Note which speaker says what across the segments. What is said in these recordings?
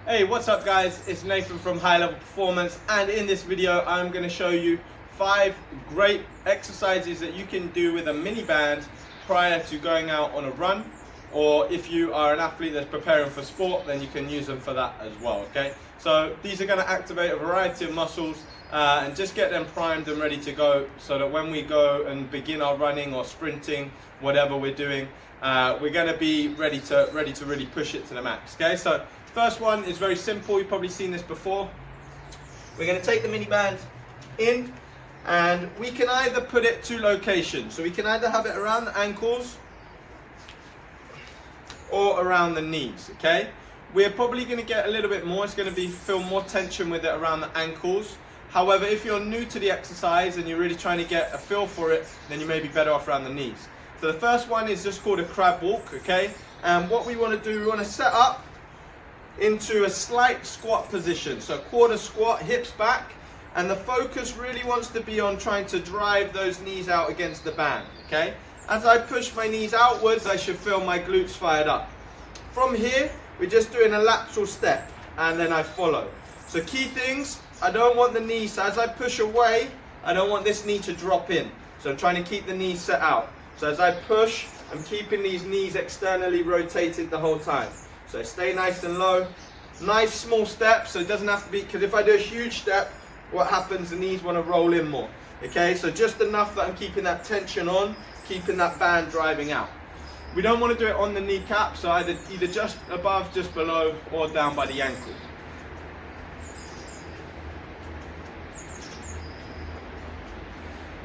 Speaker 1: Hey, what's up guys? It's Nathan from High Level Performance, and in this video I'm going to show you 5 great exercises that you can do with a mini band prior to going out on a run, or if you are an athlete that's preparing for sport, then you can use them for that as well, okay? So these are going to activate a variety of muscles and just get them primed and ready to go, so that when we go and begin our running or sprinting, whatever we're doing, we're going to be ready to really push it to the max, okay? So first one is very simple. You've probably seen this before. We're going to take the mini band in, and we can either put it 2 locations. So we can either have it around the ankles or around the knees, okay? We're probably going to get a little bit more. It's going to feel more tension with it around the ankles. However, if you're new to the exercise and you're really trying to get a feel for it, then you may be better off around the knees. So the first one is just called a crab walk, okay? And what we want to do, we want to set up into a slight squat position. So quarter squat, hips back, and the focus really wants to be on trying to drive those knees out against the band, okay? As I push my knees outwards, I should feel my glutes fired up. From here, we're just doing a lateral step, and then I follow. So key things, I don't want the knees, so as I push away, I don't want this knee to drop in. So I'm trying to keep the knees set out. So as I push, I'm keeping these knees externally rotated the whole time. So stay nice and low. Nice small steps, so it doesn't have to be, because if I do a huge step, what happens, the knees want to roll in more. Okay, so just enough that I'm keeping that tension on, keeping that band driving out. We don't want to do it on the kneecap, so either just above, just below, or down by the ankle.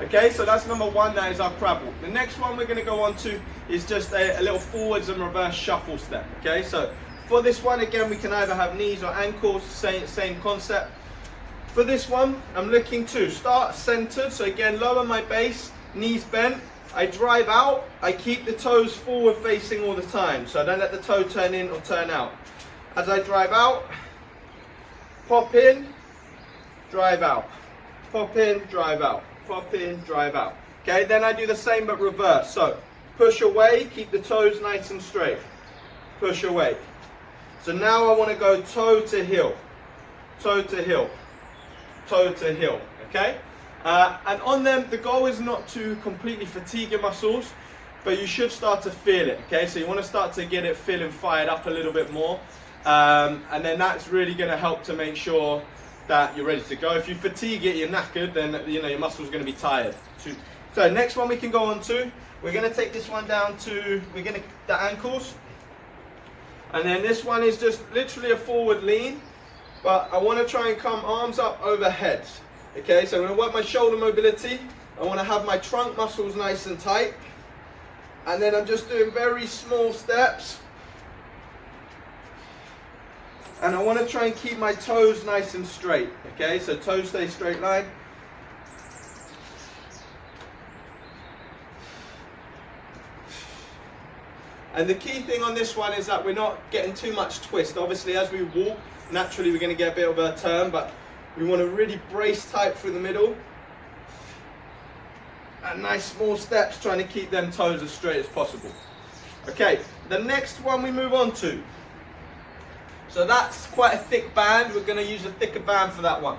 Speaker 1: Okay, so that's number 1, that is our crab walk. The next one we're going to go on to is just a little forwards and reverse shuffle step. Okay, so for this one, again, we can either have knees or ankles, same concept. For this one, I'm looking to start centered, so again, lower my base, knees bent. I drive out, I keep the toes forward facing all the time, so I don't let the toe turn in or turn out. As I drive out, pop in, drive out, pop in, drive out. Pop in, drive out. Okay, then I do the same but reverse. So push away, keep the toes nice and straight. Push away. So now I want to go toe to heel, toe to heel, toe to heel. Okay, and on them, the goal is not to completely fatigue your muscles, but you should start to feel it. Okay, so you want to start to get it feeling fired up a little bit more, and then that's really going to help to make sure that you're ready to go. If you fatigue it, you're knackered, then your muscles are going to be tired. So next one we can go on to, we're going to take this one down to, the ankles, and then this one is just literally a forward lean, but I want to try and come arms up overhead. Okay, so I'm going to work my shoulder mobility. I want to have my trunk muscles nice and tight, and then I'm just doing very small steps. And I want to try and keep my toes nice and straight. Okay, so toes stay straight line. And the key thing on this one is that we're not getting too much twist. Obviously, as we walk, naturally we're going to get a bit of a turn, but we want to really brace tight through the middle. And nice small steps, trying to keep them toes as straight as possible. Okay, the next one we move on to. So that's quite a thick band. We're going to use a thicker band for that one.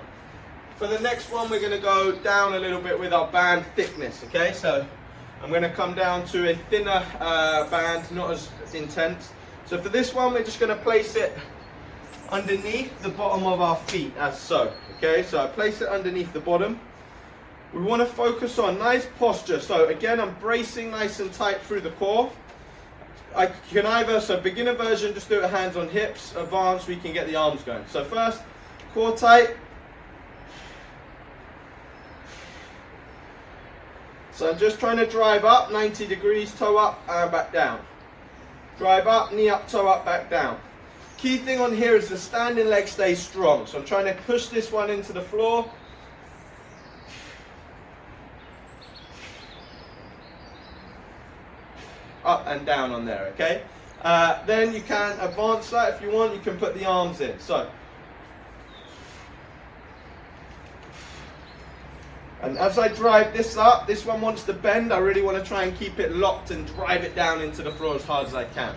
Speaker 1: For the next one, we're going to go down a little bit with our band thickness. Okay, so I'm going to come down to a thinner band, not as intense. So for this one, we're just going to place it underneath the bottom of our feet, as so. Okay, so I place it underneath the bottom. We want to focus on nice posture. So again, I'm bracing nice and tight through the core. I can either, so beginner version, just do it hands on hips. Advanced, we can get the arms going. So first, core tight. So I'm just trying to drive up, 90 degrees, toe up and back down. Drive up, knee up, toe up, back down. Key thing on here is the standing leg stays strong. So I'm trying to push this one into the floor. Up and down on there, okay? Then you can advance that if you want. You can put the arms in. So, and as I drive this up, this one wants to bend. I really want to try and keep it locked and drive it down into the floor as hard as I can.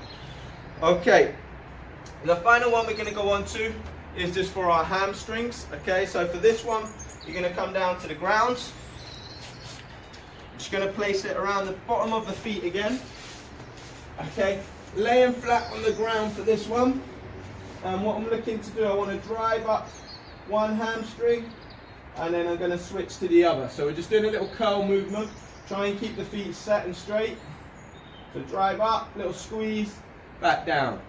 Speaker 1: Okay, And the final one we're going to go on to is just for our hamstrings. Okay, so for this one, you're going to come down to the ground. Just going to place it around the bottom of the feet again. Okay, laying flat on the ground for this one. And what I'm looking to do, I want to drive up one hamstring, and then I'm going to switch to the other. So we're just doing a little curl movement. Try and keep the feet set and straight. So drive up, little squeeze, back down.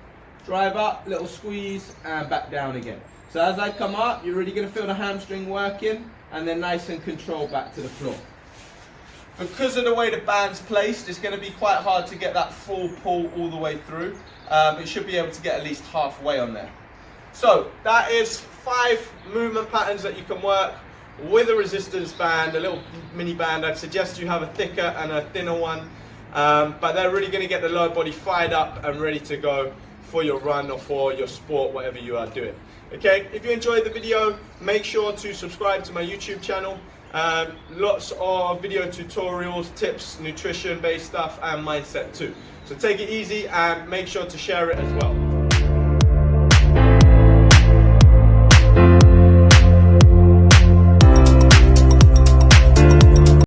Speaker 1: Drive up, little squeeze, and back down again. So as I come up, you're really going to feel the hamstring working, and then nice and controlled back to the floor. Because of the way the band's placed, it's going to be quite hard to get that full pull all the way through. It should be able to get at least halfway on there. So that is 5 movement patterns that you can work with a resistance band, a little mini band. I'd suggest you have a thicker and a thinner one, but they're really going to get the lower body fired up and ready to go for your run or for your sport, whatever you are doing. Okay, if you enjoyed the video, make sure to subscribe to my YouTube channel. Lots of video tutorials, tips, nutrition based stuff, and mindset too. So take it easy and make sure to share it as well.